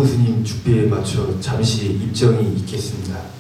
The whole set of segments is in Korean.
이성우 스님 축배에 맞춰 잠시 입정이 있겠습니다.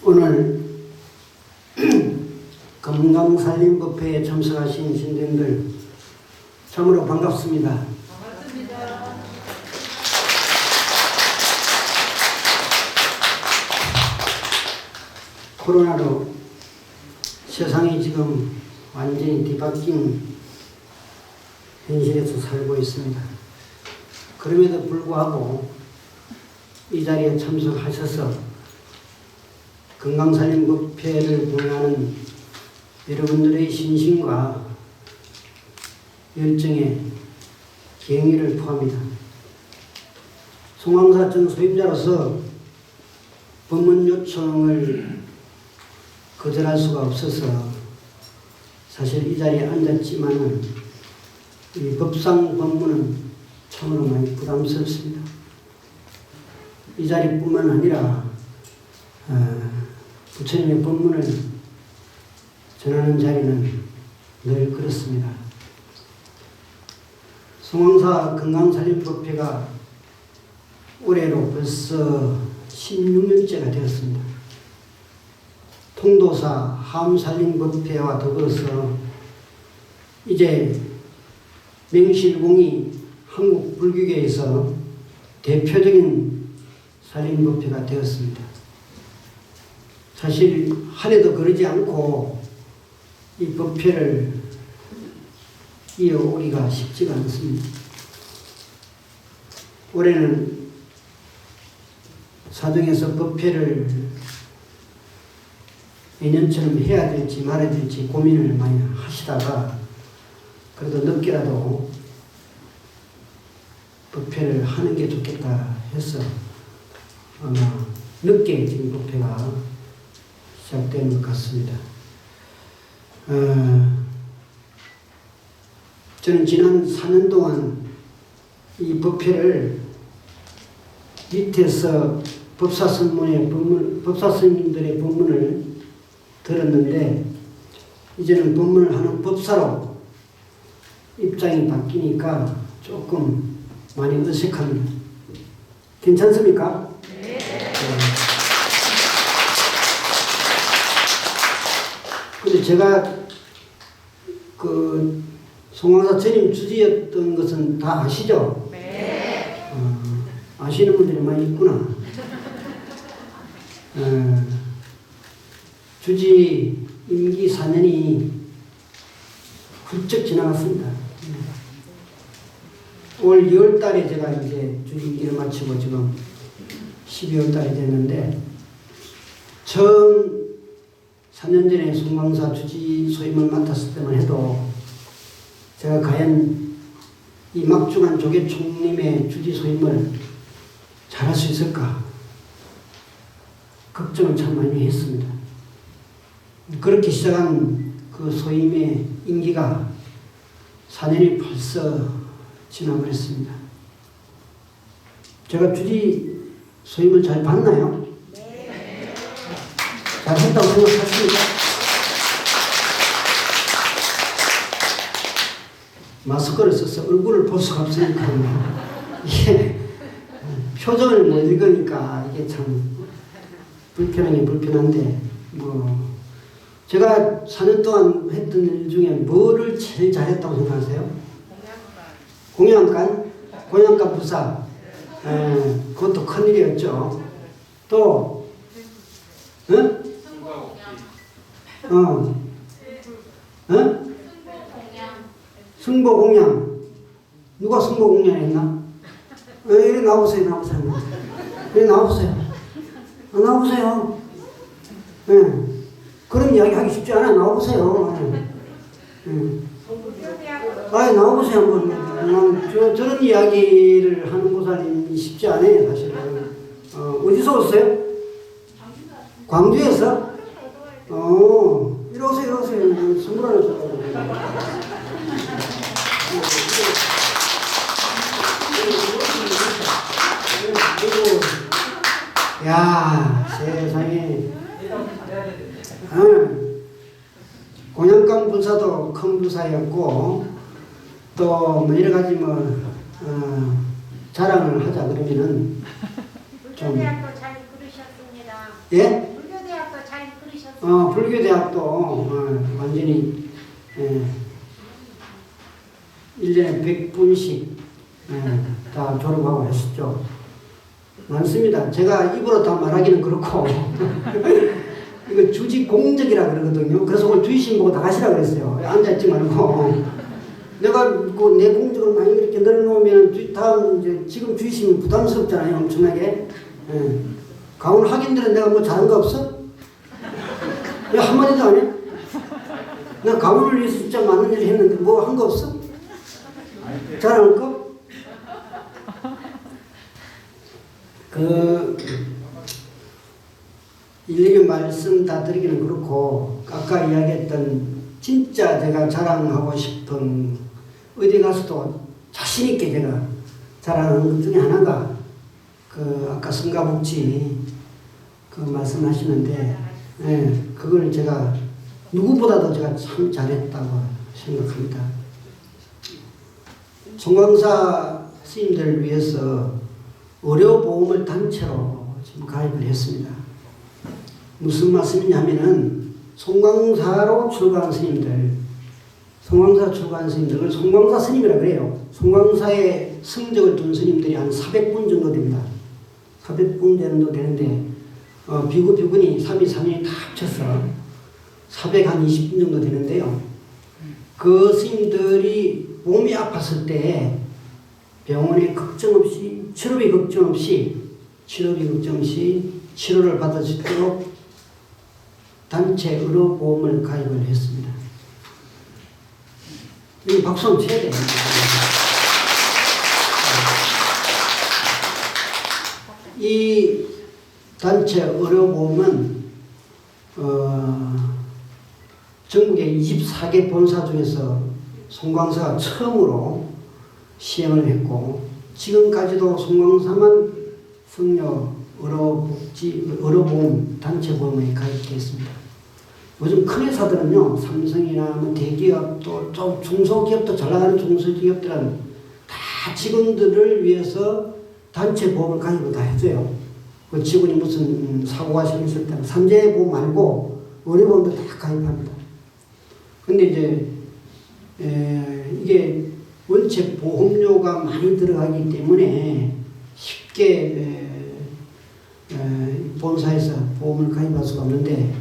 오늘 건강살림법회에 참석하신 신등들 참으로 반갑습니다. 반갑습니다. 코로나로 세상이 지금 완전히 뒤바뀐 현실에서 살고 있습니다. 그럼에도 불구하고 이 자리에 참석하셔서 건강살림법회를 봉하는 여러분들의 신심과 열정에 경의를 표합니다. 송황사 전 소임자로서 법문 요청을 거절할 수가 없어서 사실 이 자리에 앉았지만은 이 법상 법문은 참으로 많이 부담스럽습니다. 이 자리뿐만 아니라 부처님의 법문을 전하는 자리는 늘 그렇습니다. 송황사 건강살림법회가 올해로 벌써 16년째가 되었습니다. 통도사 함살림법회와 더불어서 이제 명실공히 한국 불교계에서 대표적인 살림법회가 되었습니다. 사실 한 해도 그러지 않고 이 법회를 이어오기가 쉽지가 않습니다. 올해는 사정에서 법회를 내년처럼 해야 될지 말아야 될지 고민을 많이 하시다가 그래도 늦게라도 법회를 하는 게 좋겠다 해서 아마 늦게 지금 법회가 시작된 것 같습니다. 저는 지난 4년 동안 이 법회를 밑에서 법사 스님들의 법문을 들었는데 이제는 법문을 하는 법사로 입장이 바뀌니까 조금 많이 어색합니다. 괜찮습니까? 네. 근데 제가 그 송황사 스님 주지였던 것은 다 아시죠? 네. 아시는 분들이 많이 있구나. 주지 임기 4년이 훌쩍 지나갔습니다. 올 2월 달에 제가 이제 주지 임기를 마치고 지금 12월 달이 됐는데 처음 4년 전에 송황사 주지 소임을 맡았을 때만 해도 제가 과연 이 막중한 조계 총림의 주지 소임을 잘할 수 있을까 걱정을 참 많이 했습니다. 그렇게 시작한 그 소임의 임기가 4년이 벌써 지나버렸습니다. 제가 주지 소임을 잘 봤나요? 네. 잘 했다고 생각하십니까? 마스크를 써서 얼굴을 볼 수가 없으니까 이게 표정을 못 읽으니까 이게 참 불편하긴 불편한데 뭐 제가 4년 동안 했던 일 중에 뭐를 제일 잘했다고 생각하세요? 공양간? 공양간 부사. 그것도 큰일이었죠. 또 응? 승보공양. 누가 승보공양 했나? 이리 나오세요, 나오세요. 이리 나오세요. 나오세요. 그런 이야기 하기 쉽지 않아. 나오세요. 나오보세요, 한번. 저런 이야기를 하는 보살님이 쉽지 않아요, 사실은. 어디서 오세요? 광주에서? 이리 오세요, 이리 오세요. 선물 하나 줄까요? 야, 세상에. 공양강 불사도 큰 불사였고, 또 뭐 여러 가지 자랑을 하자 그러면은 불교대학도 잘 그르셨습니다. 예? 불교대학도 잘 그르셨습니다. 불교대학도 완전히 1년에 100분씩 다 졸업하고 했었죠. 많습니다. 제가 입으로 다 말하기는 그렇고 이거 주지 공적이라 그러거든요. 그래서 오늘 주의심 보고 다 가시라 그랬어요. 앉아있지 말고. 내가 내 공적을 많이 이렇게 늘어놓으면 다음 이제 지금 주의심이 부담스럽잖아요. 엄청나게. 가온 학인들은 내가 뭐 잘한 거 없어? 왜 한마디도 안 해? 내가 가온을 위해서 진짜 많은 일을 했는데 뭐 한 거 없어? 잘한 거? 일일이 말씀 다 드리기는 그렇고 아까 이야기했던 진짜 제가 자랑하고 싶은 어디 가서도 자신있게 제가 자랑하는 것 중에 하나가 아까 성가복지 말씀하시는데 그걸 제가 누구보다도 제가 참 잘했다고 생각합니다. 송광사 스님들을 위해서 의료보험을 단체로 지금 가입을 했습니다. 무슨 말씀이냐면은 송광사로 출가한 스님들, 송광사 출가한 스님들을 송광사 스님이라 그래요. 송광사에 성적을 둔 스님들이 한 400분 정도 됩니다. 400분 정도 되는데 비구 비구니 3위 3위 다 합쳐서 420분 정도 되는데요. 그 스님들이 몸이 아팠을 때 병원에 걱정 없이 치료비 걱정 없이 치료를 받을 수 있도록 단체 의료보험을 가입을 했습니다. 이 박수 한번 쳐야 돼요. 이 단체 의료보험은 전국의 24개 본사 중에서 송광사가 처음으로 시행을 했고 지금까지도 송광사만 성녀 의료보험 단체 보험에 가입되어 있습니다. 요즘 큰 회사들은요, 삼성이나 대기업 또 좀 중소기업도 잘 나가는 중소기업들은 다 직원들을 위해서 단체 보험을 가입을 다 해줘요. 그 직원이 무슨 사고가 생겼을 때는 산재보험 말고 의료보험도 다 가입합니다. 근데 이제 이게 원체 보험료가 많이 들어가기 때문에 쉽게 본사에서 보험을 가입할 수가 없는데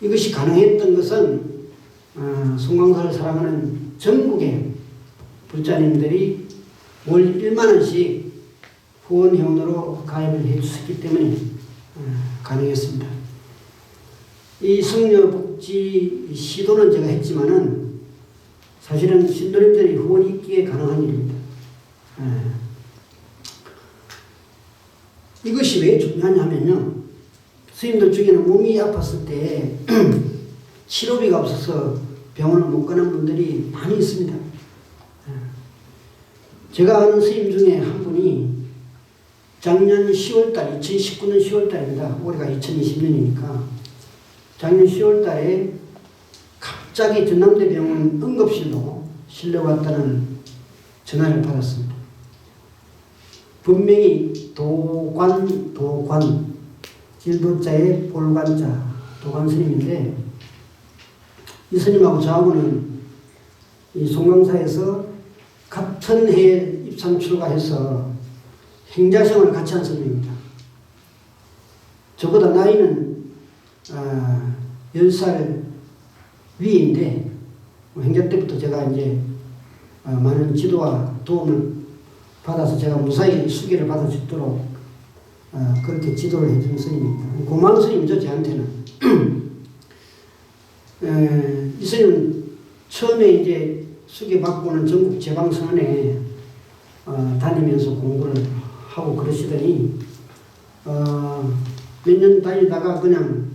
이것이 가능했던 것은 송광사를 사랑하는 전국의 불자님들이 월 1만원씩 후원회원으로 가입을 해주셨기 때문에 가능했습니다. 이 성녀복지 시도는 제가 했지만은 사실은 신도님들이 후원이 있기에 가능한 일입니다. 이것이 왜 중요하냐면요. 스님들 중에는 몸이 아팠을 때 치료비가 없어서 병원을 못 가는 분들이 많이 있습니다. 제가 아는 스님 중에 한 분이 작년 10월달, 2019년 10월달입니다. 올해가 2020년이니까 작년 10월달에 갑자기 전남대병원 응급실로 실려왔다는 전화를 받았습니다. 분명히 도관, 일도자의 볼관자, 도관 스님인데 이 스님하고 저하고는 이 송광사에서 같은 해에 입산 출가해서 행자생활을 같이 한 스님입니다. 저보다 나이는 10살 위인데 행자 때부터 제가 이제 많은 지도와 도움을 받아서 제가 무사히 수계를 받을 수 있도록 그렇게 지도를 해준 스님입니다. 고마운 스님이죠, 저한테는. 이 스님은 처음에 이제 수계 받고는 전국 제방선언에 다니면서 공부를 하고 그러시더니 몇 년 다니다가 그냥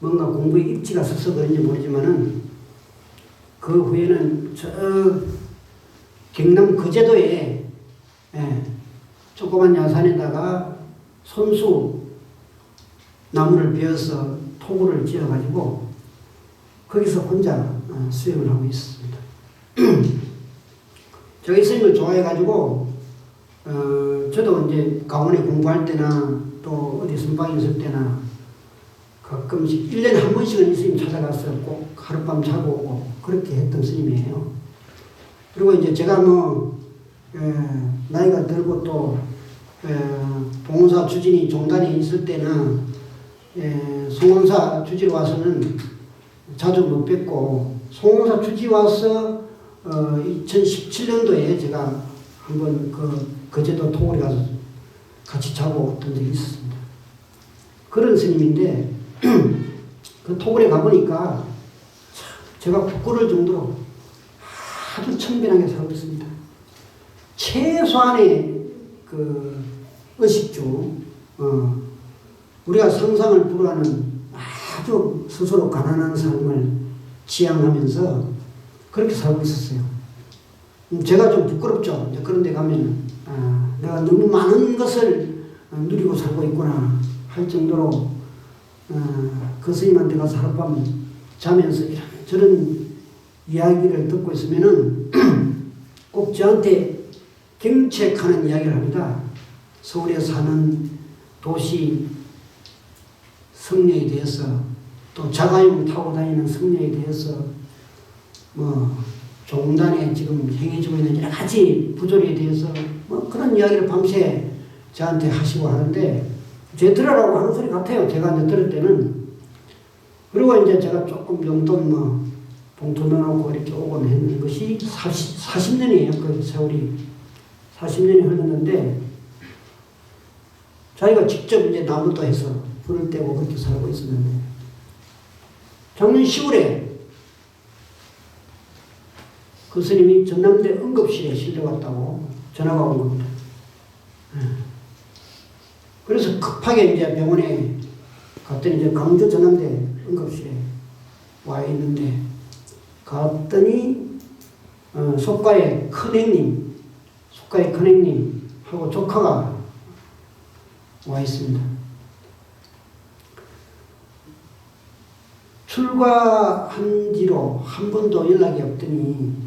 뭔가 공부에 입지가 서서 그런지 모르지만은 그 후에는 저 경남 거제도에 조그만 야산에다가 손수 나무를 베어서 토구를 지어가지고 거기서 혼자 수행을 하고 있습니다. 제가 이 스님을 좋아해가지고 저도 이제 강원에 공부할 때나 또 어디 선방에 있을 때나 가끔씩 1년에 한 번씩은 이 스님 찾아가서 꼭 하룻밤 자고 오고 그렇게 했던 스님이에요. 그리고 이제 제가 나이가 들고 또 봉사 주진이 종단에 있을 때나 송원사 주지로 와서는 자주 못 뵙고 송원사 주지 와서 2017년도에 제가 한번 거제도 토굴에 가서 같이 자고 왔던 적이 있었습니다. 그런 스님인데 그 토굴에 가보니까 제가 부끄러울 정도로 아주 청빈하게 살고 있습니다. 최소한의 그 의식주, 우리가 상상을 불허하는 아주 스스로 가난한 삶을 지향하면서 그렇게 살고 있었어요. 제가 좀 부끄럽죠. 이제 그런 데 가면 내가 너무 많은 것을 누리고 살고 있구나 할 정도로 그 스님한테 가서 하룻밤 자면서 저런 이야기를 듣고 있으면은 꼭 저한테 경책하는 이야기를 합니다. 서울에 사는 도시 성녀에 대해서 또 자가용 타고 다니는 성녀에 대해서 종단에 지금 행해지고 있는 여러 가지 부조리에 대해서 그런 이야기를 밤새 저한테 하시고 하는데 제 들으라고 하는 소리 같아요. 제가 이제 들을 때는. 그리고 이제 제가 조금 용돈 봉투 넣어놓고 이렇게 오곤 했는 것이 40년이에요. 그 세월이 40년이 흘렀는데 자기가 직접 이제 나무도 해서 불을 떼고 그렇게 살고 있었는데 작년 10월에 그 스님이 전남대 응급실에 실려갔다고 전화가 온 겁니다. 그래서 급하게 이제 병원에 갔더니 이제 강주 전남대 응급실에 와 있는데 갔더니 속가의 큰형님하고 조카가 와 있습니다. 출가한 뒤로 한 번도 연락이 없더니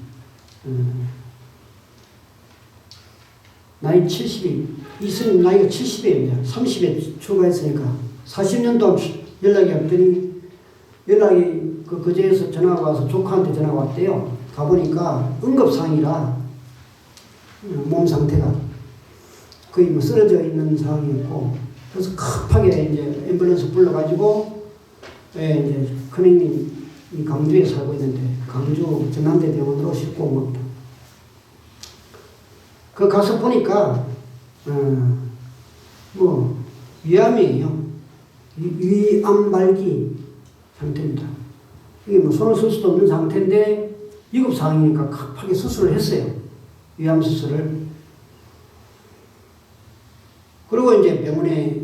나이 70이 이스님 나이가 70이에요. 30에 출가했으니까 40년 동안 연락이 없더니 연락이 거제에서 전화가 와서 조카한테 전화가 왔대요. 가보니까 응급상이라 몸 상태가 거의 쓰러져 있는 상황이었고 그래서 급하게 이제 앰뷸런스 불러가지고 이제 큰형님이 강주에 살고 있는데 강주 전남대 병원으로 싣고 온 겁니다. 그 가서 보니까 위암이에요. 위암말기 상태입니다. 이게 손을 쓸 수도 없는 상태인데 위급 상황이니까 급하게 수술을 했어요. 위암 수술을. 그리고 이제 병원에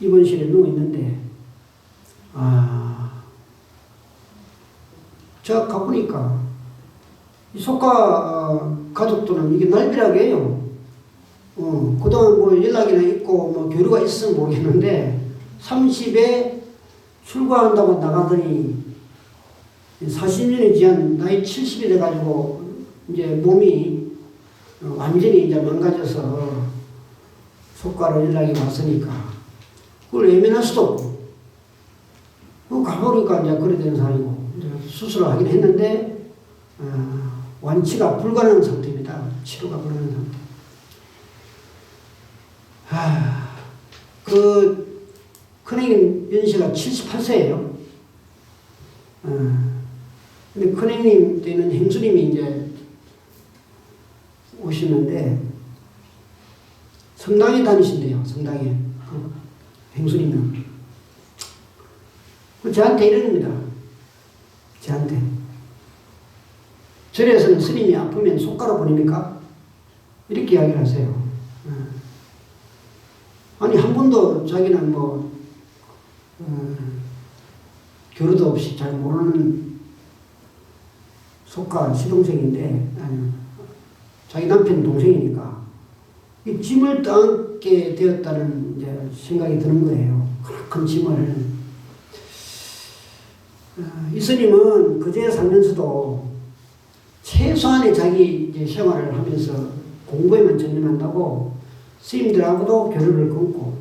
입원실에 누워 있는데 제가 가보니까 이 속가 가족들은 이게 날비락이에요. 그동안 연락이나 있고 교류가 있으면 모르겠는데 30에 출가한다고 나가더니 40년이 지난 나이 70이 돼가지고 이제 몸이 완전히 이제 망가져서 속가로 연락이 왔으니까 그걸 외면할 수도 없고 가보니까 이제 그래 되는 상황이고 수술을 하긴 했는데 완치가 불가능한 상태입니다. 치료가 불가능한 상태. 큰형님 연세가 78세예요. 근데 큰형님 때는 행수님이 이제 오시는데 성당에 다니신대요. 성당에. 행수님은. 저한테 이럽니다. 저한테. 절에서는 스님이 아프면 손가락 보냅니까? 이렇게 이야기를 하세요. 아니, 한 번도 자기는 교류도 없이 잘 모르는 속가 시동생인데, 자기 남편 동생이니까, 이 짐을 떠안게 되었다는 이제 생각이 드는 거예요. 큰 짐을. 이 스님은 그제 살면서도 최소한의 자기 이제 생활을 하면서 공부에만 전념한다고 스님들하고도 교류를 끊고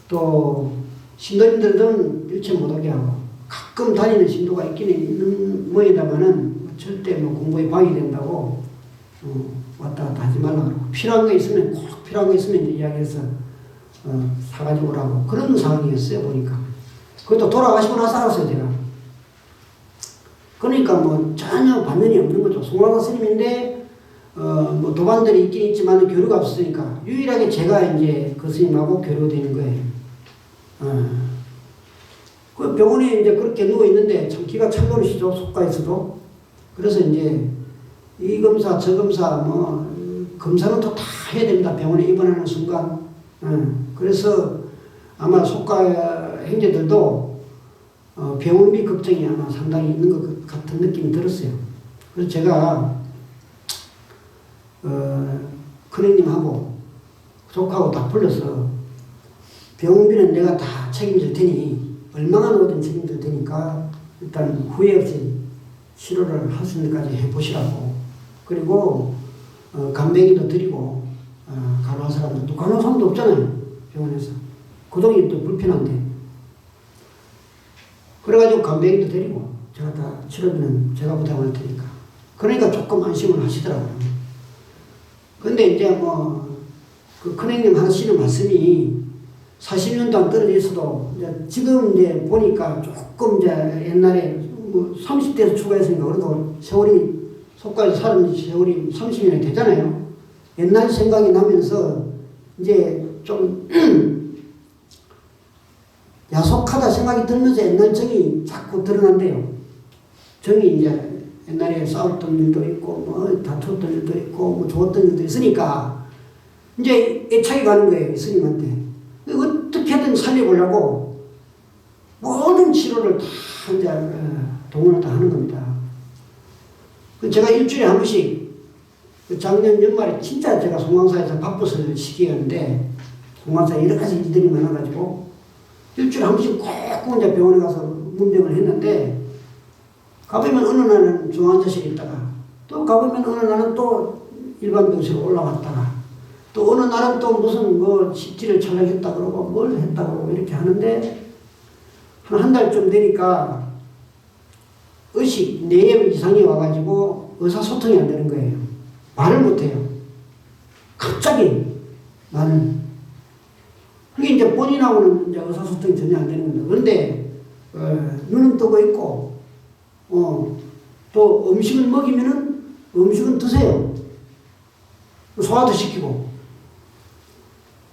또 신도님들은 일체 못하게 하고 가끔 다니는 신도가 있기는 있는 모양이다마는 절대 공부에 방해된다고 왔다 갔다 하지 말라고 그러고 필요한 거 있으면 꼭 필요한 거 있으면 이제 이야기해서 사가지고 오라고 그런 상황이었어요. 보니까 그것도 돌아가시고 나서 알았어요. 제가. 그러니까 전혀 반면이 없는 거죠. 송화가 스님인데 도반들이 있긴 있지만 교류가 없으니까 유일하게 제가 이제 그 스님하고 교류되는 거예요. 그 병원에 이제 그렇게 누워 있는데 참 기가 찬노릇이죠. 속가에서도. 그래서 이제 이 검사 저 검사 검사는 또 다 해야 됩니다. 병원에 입원하는 순간. 그래서 아마 속가 형제들도 병원비 걱정이 아마 상당히 있는 것 같은 느낌이 들었어요. 그래서 제가 큰형님하고 조카하고 다 불러서 병원비는 내가 다 책임질 테니 얼마나 오든 책임질 테니까 일단 후회 없이 치료를 할 수 있는 데까지 해보시라고. 그리고 간병인도 드리고 간호사람도 또 간호사람도 없잖아요. 병원에서. 그동이 또 불편한데. 그래가지고 간병인도 데리고 제가 다 치료비는 제가 부담할 테니까. 그러니까 조금 안심을 하시더라고요. 근데 이제 그 큰형님 하시는 말씀이 40년 동안 떨어져 있어도 지금 이제 보니까 조금 이제 옛날에 30대에서 추가했으니까 그래도 세월이 속까지 사는 세월이 30년이 되잖아요. 옛날 생각이 나면서 이제 좀 야속하다 생각이 들면서 옛날 정이 자꾸 드러난대요. 정이 이제 옛날에 싸웠던 일도 있고 다투었던 일도 있고 좋았던 일도 있으니까 이제 애착이 가는 거예요. 스님한테. 어떻게든 살려보려고 모든 치료를 다 이제 동원을 다 하는 겁니다. 제가 일주일에 한 번씩 작년 연말에 진짜 제가 송광사에서 바빴을 시기였는데 송광사에 여러 가지 일들이 많아가지고 일주일에 한 번씩 꼭 혼자 병원에 가서 문병을 했는데 가보면 어느 날은 중환자실에 있다가 또 가보면 어느 날은 또 일반 병실로 올라갔다가 또 어느 날은 또 무슨 CT를 촬영했다 그러고 뭘 했다 그러고 이렇게 하는데 한 달쯤 되니까 의식 내염 이상이 와가지고 의사소통이 안 되는 거예요. 말을 못해요. 갑자기 말을. 그게 이제 본인하고는 이제 의사소통이 전혀 안 되는 겁니다. 그런데 눈은 뜨고 있고 또 음식을 먹이면은 음식은 드세요. 소화도 시키고.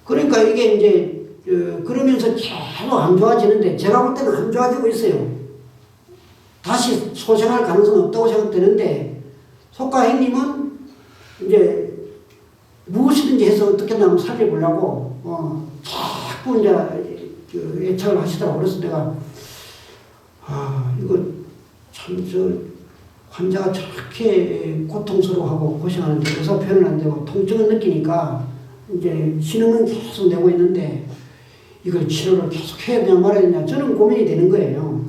그러니까 이게 이제 그러면서 계속 안 좋아지는데 제가 볼 때는 안 좋아지고 있어요. 다시 소생할 가능성은 없다고 생각되는데 속가 형님은 이제 무엇이든지 해서 어떻게든 살려보려고 자꾸 이제 애착을 하시더라고요. 그래서 내가 이거 참 환자가 저렇게 고통스러워하고 고생하는데 의사 표현은 안 되고 통증은 느끼니까 이제 신음은 계속 내고 있는데 이걸 치료를 계속 해야 되냐 말아야 되냐 저는 고민이 되는 거예요.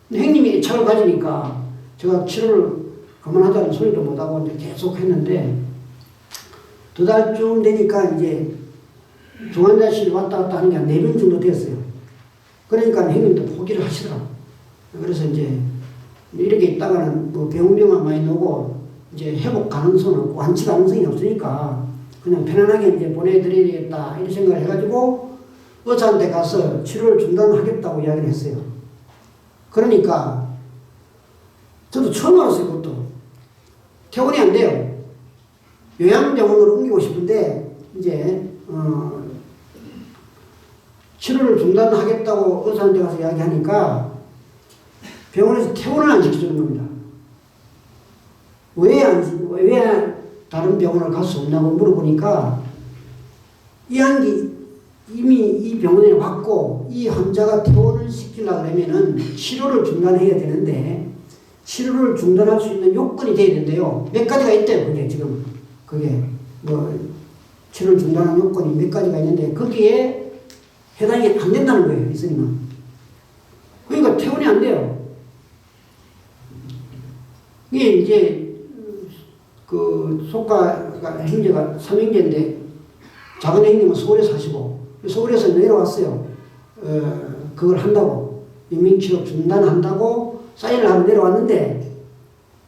근데 형님이 애착을 가지니까 제가 치료를 그만하자는 소리도 못하고 이제 계속 했는데 2달쯤 되니까 이제 중환자실 왔다 갔다 하는 게 한 4번 정도 됐어요. 그러니까 형님도 포기를 하시더라고요. 그래서 이제 이렇게 있다가는 병원비만 많이 나오고 이제 회복 가능성은 없고 완치 가능성이 없으니까 그냥 편안하게 이제 보내드려야겠다 이런 생각을 해가지고 의사한테 가서 치료를 중단하겠다고 이야기를 했어요. 그러니까 저도 처음 알았어요. 그것도 퇴원이 안 돼요. 요양병원으로 옮기고 싶은데 이제 치료를 중단하겠다고 의사한테 가서 이야기하니까 병원에서 퇴원을 안 시켜주는 겁니다. 왜 다른 병원을 갈 수 없냐고 물어보니까 이미 이 병원에 왔고 이 환자가 퇴원을 시키려고 하면은 치료를 중단해야 되는데 치료를 중단할 수 있는 요건이 돼야 된대요. 몇 가지가 있대요. 그게 지금 그게 뭐 치료를 중단하는 요건이 몇 가지가 있는데 거기에 해당이 안 된다는 거예요. 이 스님은. 그러니까 퇴원이 안 돼요. 이게 이제 그 속가가 형제가 삼형제인데 작은 형님은 서울에 사시고 서울에서 내려왔어요. 그걸 한다고 인명치료 중단한다고 사인을 하고 내려왔는데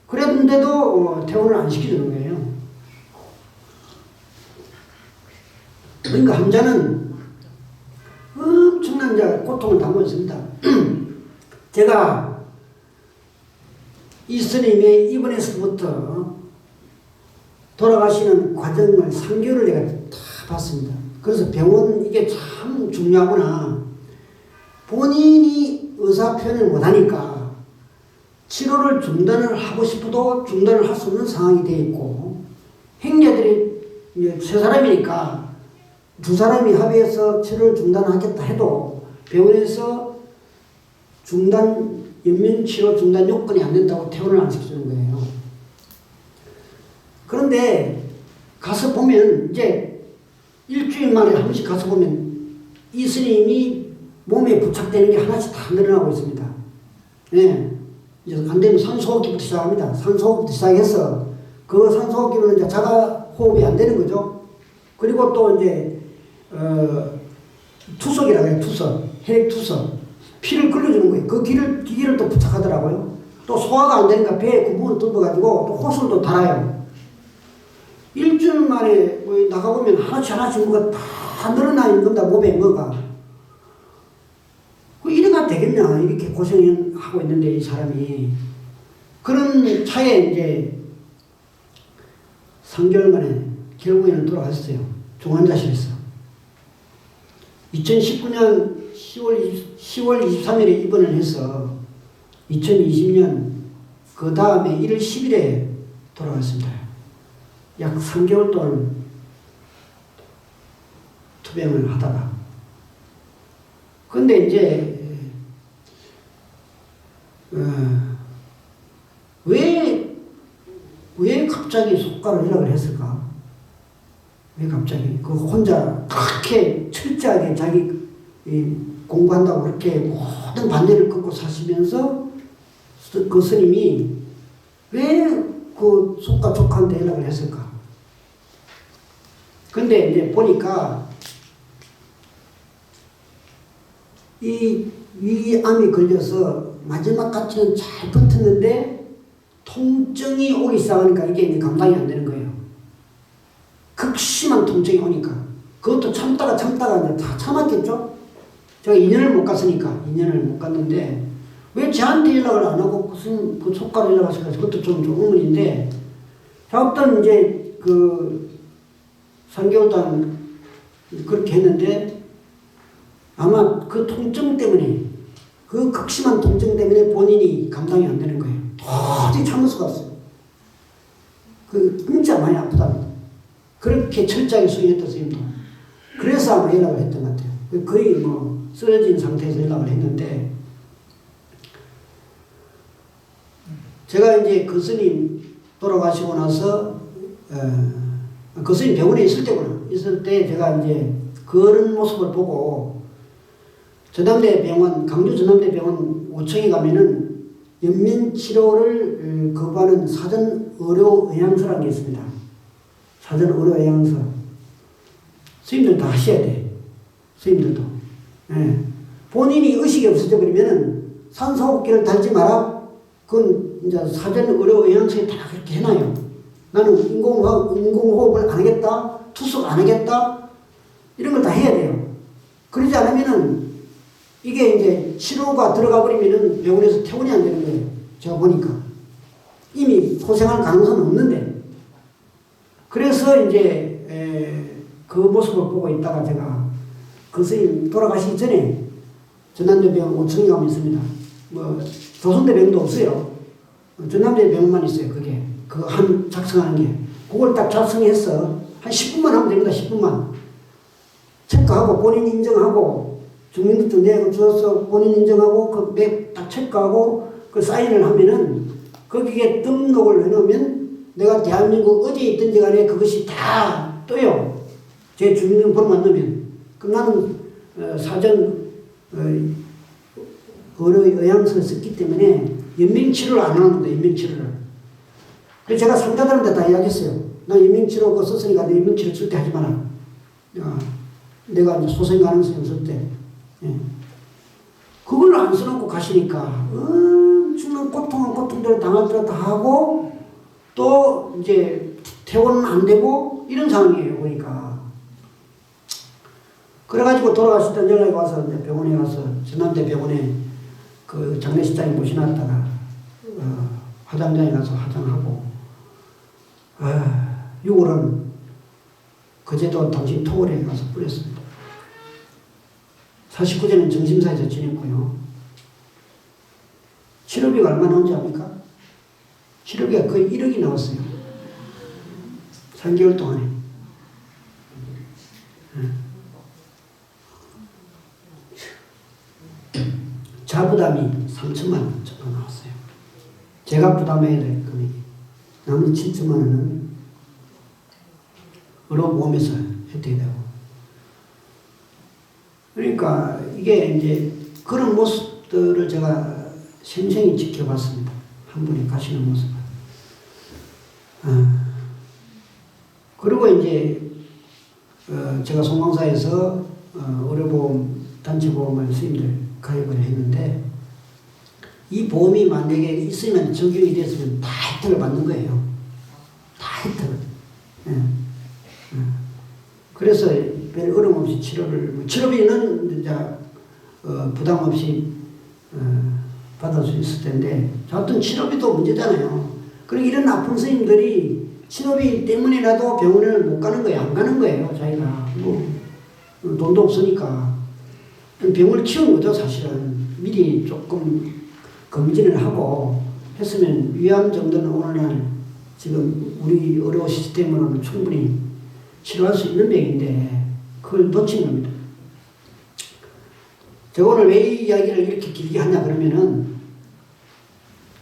그랬는데도 퇴원을 안 시켜주는 거예요. 그러니까 환자는 엄청난 고통을 당하고 있습니다. 제가 이 스님의 입원에서부터 돌아가시는 과정을 3개월을 내가 다 봤습니다. 그래서 병원 이게 참 중요하구나. 본인이 의사 표현을 못하니까 치료를 중단을 하고 싶어도 중단을 할 수 없는 상황이 되어 있고 형제들이 이제 3사람이니까 2사람이 합의해서 치료를 중단하겠다 해도 병원에서 연명치료 중단 요건이 안 된다고 퇴원을 안 시켜주는 거예요. 그런데 가서 보면 이제 일주일 만에 한 번씩 가서 보면 이 스님이 몸에 부착되는 게 하나씩 다 늘어나고 있습니다. 예. 이제 안 되면 산소호흡기부터 시작합니다. 산소호흡부터 시작해서 그 산소호흡기는 이제 자가 호흡이 안 되는 거죠. 그리고 또 이제 투석이라고 해요. 혈액투석. 피를 끌려주는 거예요. 그 기기를 또 부착하더라고요. 또 소화가 안 되니까 배에 구멍을 뚫어가지고 또 호수를 달아요. 일주일 만에 나가보면 하나씩 뭐가 다 늘어나 있는 겁니다. 몸에 뭐가. 이래가 되겠냐. 이렇게 고생하고 있는데 이 사람이. 그런 차에 이제 3개월 만에 결국에는 돌아갔어요. 중환자실에서. 2019년 10월 23일에 입원을 해서 2020년 그 다음에 1월 10일에 돌아갔습니다. 약 3개월 동안 투병을 하다가. 근데 이제 왜 갑자기 속가로 연락을 했을까? 왜 갑자기? 그 혼자 그렇게 철저하게 자기 공부한다고 그렇게 모든 반대를 끊고 사시면서 그 스님이 왜 그 속가 조카한테 연락을 했을까? 근데 이제 보니까 이 위암이 걸려서 마지막까지는 잘 버텼는데 통증이 오기 시작하니까 이게 이제 감당이 안 되는 거예요. 극심한 통증이 오니까 그것도 참다가 이제 다 참았겠죠? 제가 2년을 못 갔으니까 2년을 못 갔는데 왜 저한테 연락을 안 하고 무슨 그 속가로 연락하실까? 그것도 좀 의문인데 아무튼 이제 그 3개월 동안 그렇게 했는데 아마 그 통증 때문에 그 극심한 통증 때문에 본인이 감당이 안 되는 거예요. 도저히 참을 수가 없어요. 진짜 많이 아프답니다. 그렇게 철저하게 수행했던 스님도. 그래서 아마 연락을 했던 것 같아요. 거의 쓰러진 상태에서 연락을 했는데 제가 이제 그 스님 돌아가시고 나서 그 스님 병원에 있을 때 제가 이제 그런 모습을 보고 강주 전남대병원 5층에 가면은 연민치료를 거부하는 사전 의료 의향서라는 게 있습니다. 사전 의료 의향서. 스님들 다 하셔야 돼. 스님들도. 예. 본인이 의식이 없어져 버리면은 산소호흡기를 달지 마라. 그건 이제 사전 의료 의향서에 다 그렇게 해놔요. 나는 인공호흡을 안 하겠다. 투석 안 하겠다. 이런 걸 다 해야 돼요. 그러지 않으면은 이게 이제 치료가 들어가 버리면은 병원에서 퇴원이 안 되는 거예요. 제가 보니까. 이미 고생할 가능성은 없는데. 그래서 이제 그 모습을 보고 있다가 제가 그 스님 돌아가시기 전에 전남대병원 5층에 가면 있습니다. 뭐 조선대병도 없어요. 전남대병원만 있어요. 그게 그 한 작성하는 게 그걸 딱 작성해서 한 10분만 하면 됩니다. 10분만 체크하고 본인 인정하고 주민등록 내고 주어서 본인 인정하고 그 맥 딱 체크하고 그 사인을 하면은 거기에 등록을 해놓으면 내가 대한민국 어디에 있든지 간에 그것이 다 떠요. 제 주민등록번호만 넣으면. 그럼 나는 사전 의향서를 썼기 때문에 연명치료를 안 하는 거예요. 연명치료를. 그래서 제가 상자들한테 다 이야기했어요. 나 연명치료 그거 썼으니까 내 연명치료 쓸 때 하지 마라. 내가 이제 소생 가능성이 없을 때. 예. 그걸 안 써놓고 가시니까 엄청난 고통한 고통대로 당할 때다 하고 또 이제 퇴원은 안 되고 이런 상황이에요. 보니까. 그래가지고 돌아가실 때 연락이 와서 이제 병원에 가서 전남대 병원에 그 장례식장에 모셔놨다가 화장장에 가서 화장하고 6월은 그제도 당신 토월에 가서 뿌렸습니다. 49제는 정심사에서 지냈고요. 치료비가 얼마 나온지 압니까? 치료비가 거의 1억이 나왔어요. 3개월 동안에. 자부담이 3천만 원 정도 나왔어요. 제가 부담해야 될 금액이. 나머지 7천만 원은 의료보험에서 혜택이 되고. 그러니까 이게 이제 그런 모습들을 제가 생생히 지켜봤습니다. 한 분이 가시는 모습을. 그리고 이제 제가 송광사에서 의료보험 단체보험을 스님들 가입을 했는데 이 보험이 만약에 있으면 적용이 됐으면 다 혜택을 받는 거예요. 다 혜택을. 그래서 별 어려움 없이 치료비는 이제 부담 없이 받을 수 있을 텐데 하여튼 치료비도 문제잖아요. 그리고 이런 아픈 스님들이 치료비 때문에라도 병원을 못 가는 거예요. 안 가는 거예요. 자기가 뭐 돈도 없으니까 병을 키운 거죠. 사실은 미리 조금 검진을 하고 했으면 위암 정도는 오늘날 지금 우리 의료 시스템으로는 충분히 치료할 수 있는 병인데 그걸 놓친 겁니다. 제가 오늘 왜 이 이야기를 이렇게 길게 하냐 그러면은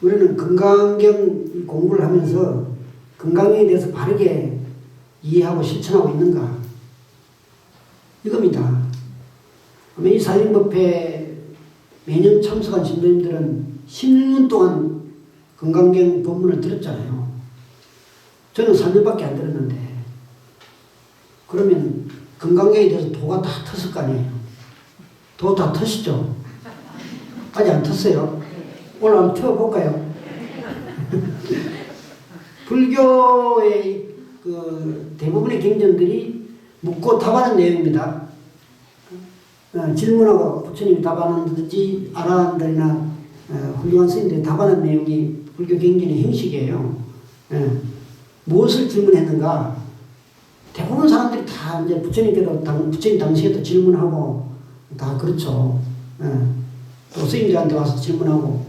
우리는 건강경 공부를 하면서 건강에 대해서 바르게 이해하고 실천하고 있는가 이겁니다. 이 살림법회 매년 참석한 신도님들은 10년 동안 건강경 법문을 들었잖아요. 저는 3년밖에 안 들었는데 그러면 건강경에 대해서 도가 다 텄을 거 아니에요. 도 다 터시죠? 아직 안 텄어요? 오늘 한번 태워볼까요? 불교의 그 대부분의 경전들이 묻고 답하는 내용입니다. 질문하고 부처님이 답하는지 아라한들이나 훌륭한 스님들이 답하는 내용이 불교 경전의 형식이에요. 무엇을 질문했는가? 대부분 사람들이 다 이제 부처님께도 부처님 당시에도 질문하고 다 그렇죠. 또 스님들한테 와서 질문하고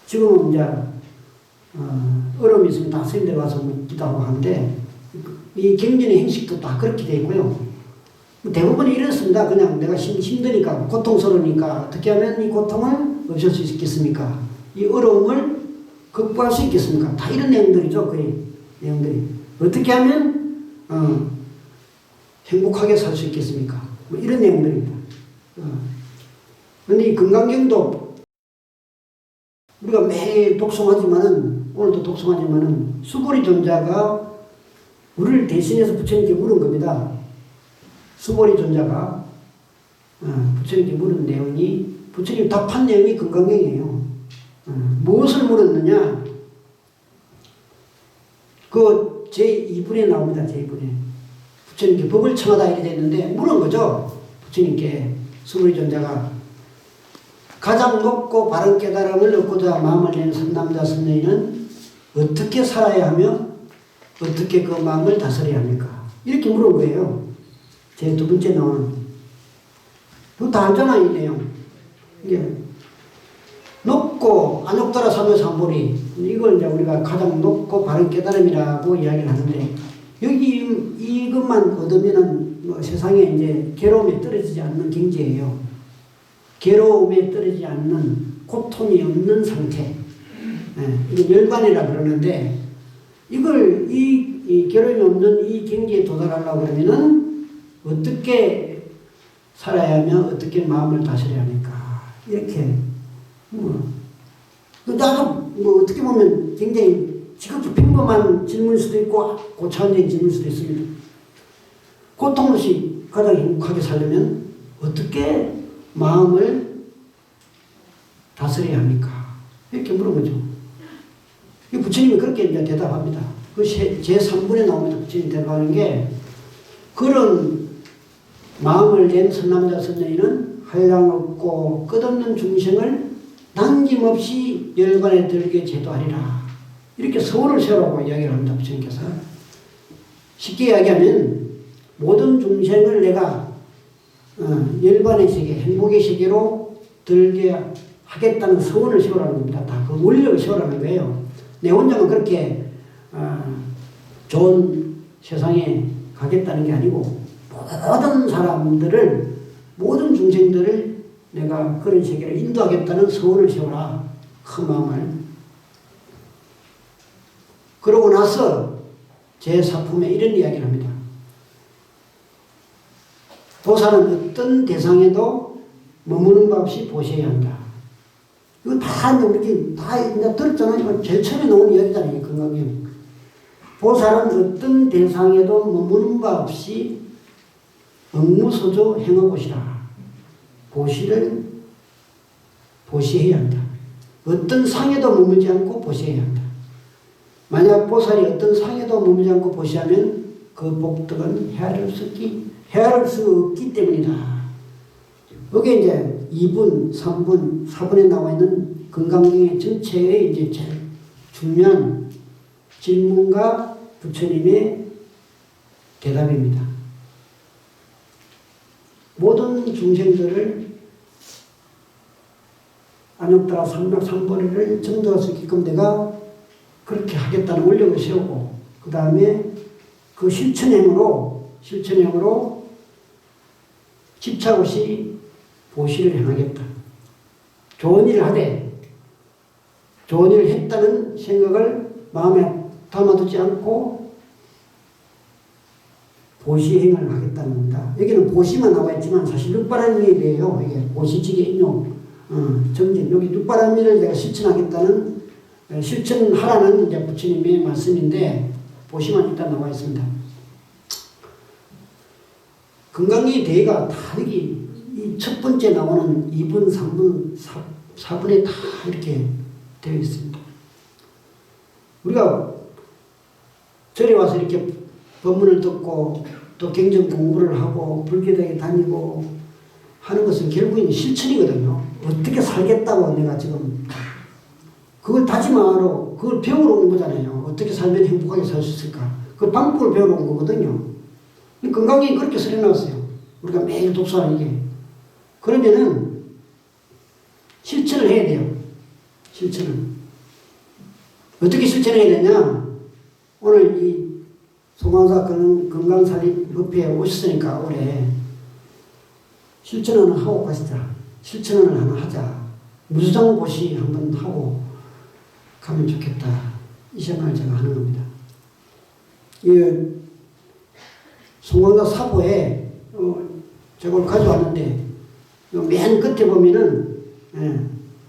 지금은 이제 어려움이 있으면 다 스님들 와서 묻기도 하고 하는데 이 경전의 형식도 다 그렇게 되어 있고요. 대부분이 이렇습니다. 그냥 내가 힘드니까 고통스러우니까 어떻게 하면 이 고통을 없앨 수 있겠습니까? 이 어려움을 극복할 수 있겠습니까? 다 이런 내용들이죠. 거의 내용들이 어떻게 하면 행복하게 살 수 있겠습니까? 뭐 이런 내용들입니다. 그런데 이 건강경도 우리가 매일 독송하지만은 오늘도 독송하지만은 수보리 존자가 우리를 대신해서 부처님께 물은 겁니다. 수보리 존자가 부처님께 물은 내용이 부처님 답한 내용이 건강경이에요. 무엇을 물었느냐? 그 제2분에 나옵니다. 제2분에 부처님께 법을 청하다 이렇게 됐는데 물은 거죠. 부처님께 스물이 존자가 가장 높고 바른 깨달음을 얻고자 마음을 낸 선남자 선녀인은 어떻게 살아야 하며 어떻게 그 마음을 다스려야 합니까? 이렇게 물은 거예요. 제 두 번째 나오는. 그거 다 알잖아, 이 내용. 이게 높고 안욕따라 삼여 삼보리, 이걸 이제 우리가 가장 높고 바른 깨달음이라고 이야기를 하는데, 여기 이것만 얻으면은 뭐 세상에 이제 괴로움에 떨어지지 않는 경지예요. 괴로움에 떨어지지 않는, 고통이 없는 상태. 이게 열반이라 그러는데, 이걸 이 괴로움이 없는 이 경지에 도달하려고 그러면은 어떻게 살아야 하며 어떻게 마음을 다스려야 합니까? 이렇게. 나도 뭐 어떻게 보면 굉장히 지극히 평범한 질문일 수도 있고 고차원적인 질문일 수도 있습니다. 고통 없이 가장 행복하게 살려면 어떻게 마음을 다스려야 합니까? 이렇게 물어보죠. 부처님이 그렇게 이제 대답합니다. 그 제3분에 나옵니다. 부처님이 대답하는 게, 그런 마음을 낸 선남자 선녀인은 한량없고 끝없는 중생을 남김없이 열반에 들게 제도하리라. 이렇게 서원을 세우라고 이야기를 합니다. 부처님께서. 쉽게 이야기하면 모든 중생을 내가 열반의 세계, 행복의 세계로 들게 하겠다는 서원을 세우라는 겁니다. 다 그 원력을 세우라는 거예요. 내 혼자만 그렇게 좋은 세상에 가겠다는 게 아니고, 모든 사람들을, 모든 중생들을 내가 그런 세계를 인도하겠다는 서원을 세워라. 큰 마음을. 그러고 나서 제4품에 이런 이야기를 합니다. 보살은 어떤 대상에도 머무는 바 없이 보셔야 한다. 이거 다 우리 다 들었잖아요. 제일 처음에 나온 이야기잖아요. 건강경. 보살은 어떤 대상에도 머무는 바 없이 업무소조 행하고시라. 보시를 보시해야 한다. 어떤 상에도 머물지 않고 보시해야 한다. 만약 보살이 어떤 상에도 머물지 않고 보시하면 그 복덕은 헤아릴 수 없기 때문이다. 여기 이제 2분, 3분, 4분에 나와 있는 건강경의 전체의 이제 제일 중요한 질문과 부처님의 대답입니다. 모든 중생들을 안욕따라 삼보리를 정도할 수 있게끔 내가 그렇게 하겠다는 원력을 세우고, 그 다음에 그 실천행으로 집착 없이 보시를 행하겠다. 좋은 일을 하되, 좋은 일을 했다는 생각을 마음에 담아두지 않고 보시행을 하겠다는 겁니다. 여기는 보시만 나와 있지만 사실 육바람미래요. 이게 보시직의 인용, 정진. 여기 육바람미를 내가 실천하겠다는, 실천하라는 이제 부처님의 말씀인데, 보시만 일단 나와 있습니다. 건강의 대의가 다 여기 이 첫 번째 나오는 2분, 3분, 4분에 다 이렇게 되어 있습니다. 우리가 절에 와서 이렇게 법문을 듣고 또 경전 공부를 하고 불교대에 다니고 하는 것은 결국은 실천이거든요. 어떻게 살겠다고 내가 지금 그걸 다짐하러, 그걸 배우러 온 거잖아요. 어떻게 살면 행복하게 살 수 있을까. 그 방법을 배우러 온 거거든요. 건강이 그렇게 설해놨어요. 우리가 매일 독서하는 게. 그러면은 실천을 해야 돼요. 실천을. 어떻게 실천해야 되냐. 오늘 이 송광사 건강살림협회에 오셨으니까 올해 실천을 하고 가시자. 실천을 하나 하자. 무주장보시 한번 하고 가면 좋겠다. 이 생각을 제가 하는 겁니다. 이 송광사 사보에 저걸 가져왔는데 맨 끝에 보면은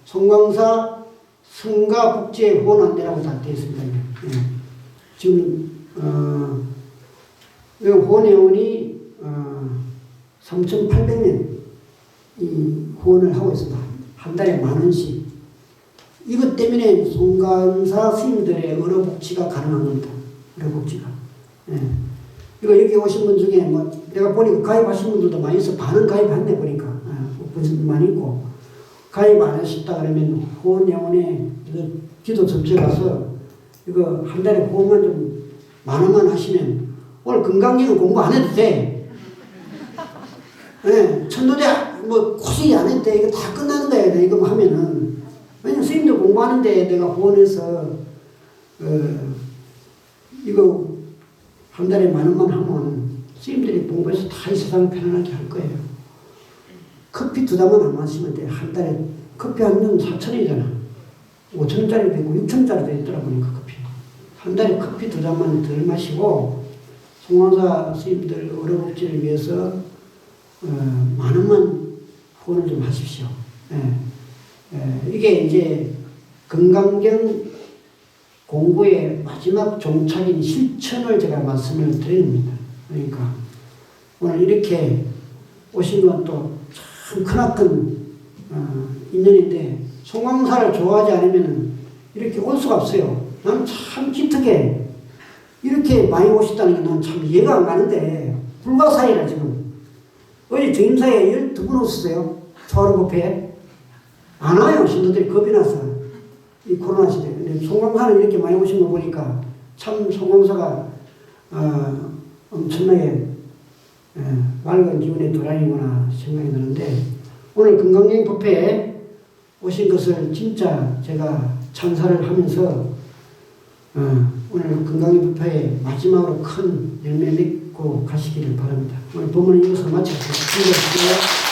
송광사 성가복제 후원안내라고 다 되어 있습니다. 지금 후원회원이 3,800명 이 후원을 하고 있습니다. 한 달에 10,000원씩. 이것 때문에 송광사 스님들의 의료복지가 가능한 겁니다. 의료복지가. 이거 여기 오신 분 중에 뭐 내가 보니까 가입하신 분들도 많이 있어. 반은 가입했네 보니까. 그것도 많이 있고 가입 안 하셨다 그러면 후원영원에 기도 접수 가서 이거 한 달에 후원만 좀 10,000원만 하시면 오늘 건강기능 공부 안 해도 돼. 네, 천도대 뭐 굳이 안 해도 돼. 이거 다 끝나는 거야. 이거 하면은. 왜냐면 스님들 공부하는데 내가 후원해서 이거 한 달에 10,000원만 하면 스님들이 공부해서 다 이 세상을 편안하게 할 거예요. 커피 2잔만 안 마시면 돼. 한 달에 커피 한 잔 4,000원이잖아. 5,000원짜리도 있고 6,000원짜리도 있더라 보니까 커피. 한 달에 커피 2잔만 덜 마시고 송광사 스님들 어려복지를 위해서 10,000원만 후원을 좀 하십시오. 이게 이제 건강경 공부의 마지막 종착인 실천을 제가 말씀을 드립니다. 그러니까 오늘 이렇게 오신 건 또 참 크나큰 인연인데 송광사를 좋아하지 않으면 이렇게 올 수가 없어요. 나는 참 기특해. 이렇게 많이 오셨다는 게 난 참 이해가 안 가는데 불가사의라 지금. 어제 주임사에 12분 오셨어요. 초하루법회에. 안 와요. 신도들이 겁이 나서. 이 코로나 시대에. 근데 송광사는 이렇게 많이 오신 거 보니까 참 송광사가 엄청나게 맑은 기운의 도량이구나 생각이 드는데 오늘 건강여행 법회에 오신 것을 진짜 제가 찬사를 하면서 오늘 건강여행 법회에 마지막으로 큰 열매 맺고 가시기를 바랍니다. 오늘 법문은 이것으로 마치겠습니다.